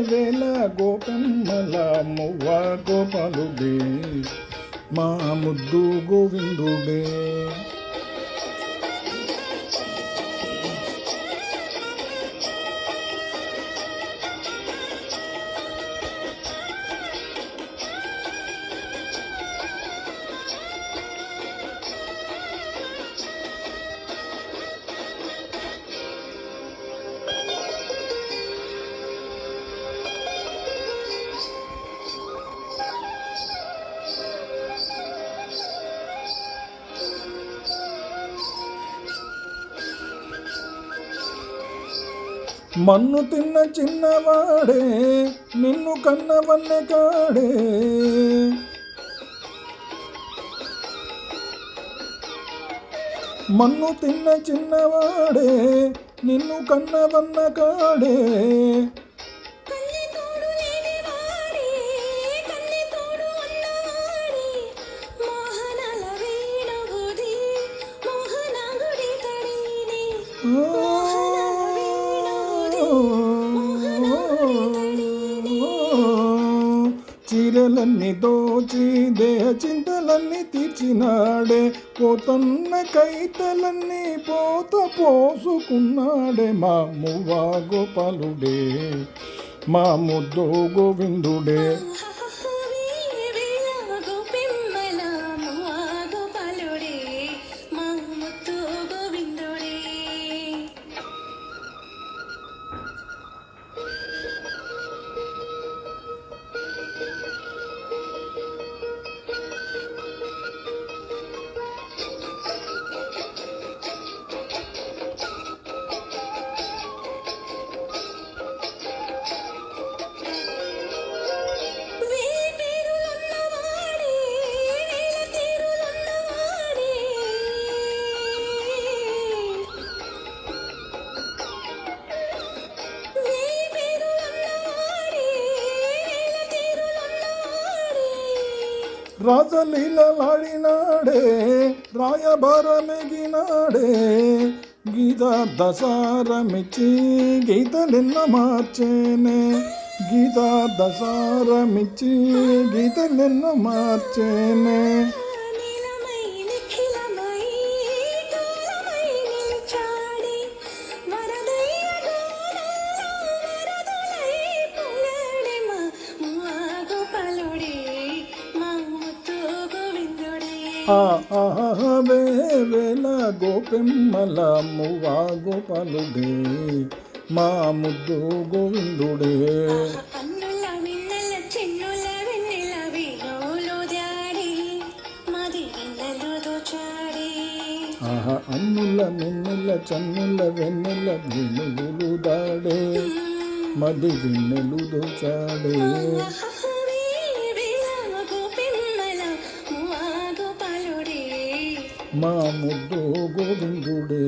వేల గోపెమ్మల మువ్వ గోపాలుడే మా ముద్దు గోవిందుడే. మన్ను తిన్న చిన్నవాడే నిన్ను కన్నవన్నె కాడే. మన్ను తిన్న చిన్నవాడే నిన్ను కన్నవన్న కాడే. చీరలన్నీ దోచి దేహ చింతలన్నీ తీర్చినాడే. పోతన్న కైతలన్నీ పోత పోసుకున్నాడే. మా మువ్వ గోపాలుడే మా ముద్దు గోవిందుడే. రాజలీలలాడినాడే రాయబారమెగినాడే. గీత దసారమిచ్చి గీతలెన్న మార్చేనే. గీత దసారమిచ్చి గీతలెన్న మార్చేనే. వేల గోపెమ్మల మువ్వ గోపాలుడే మా ముద్దు గోవిందుడే. అన్నుల మిన్నెల చెన్నుల వెన్నెల వీణులు దాడి మది వెన్నెలు దోచాడి. అన్నుల మిన్నెల చన్నుల వెన్నెల వీణులు దాడే మది వెన్నెలు దోచాడే. మా ముద్దు గోవిందుడే.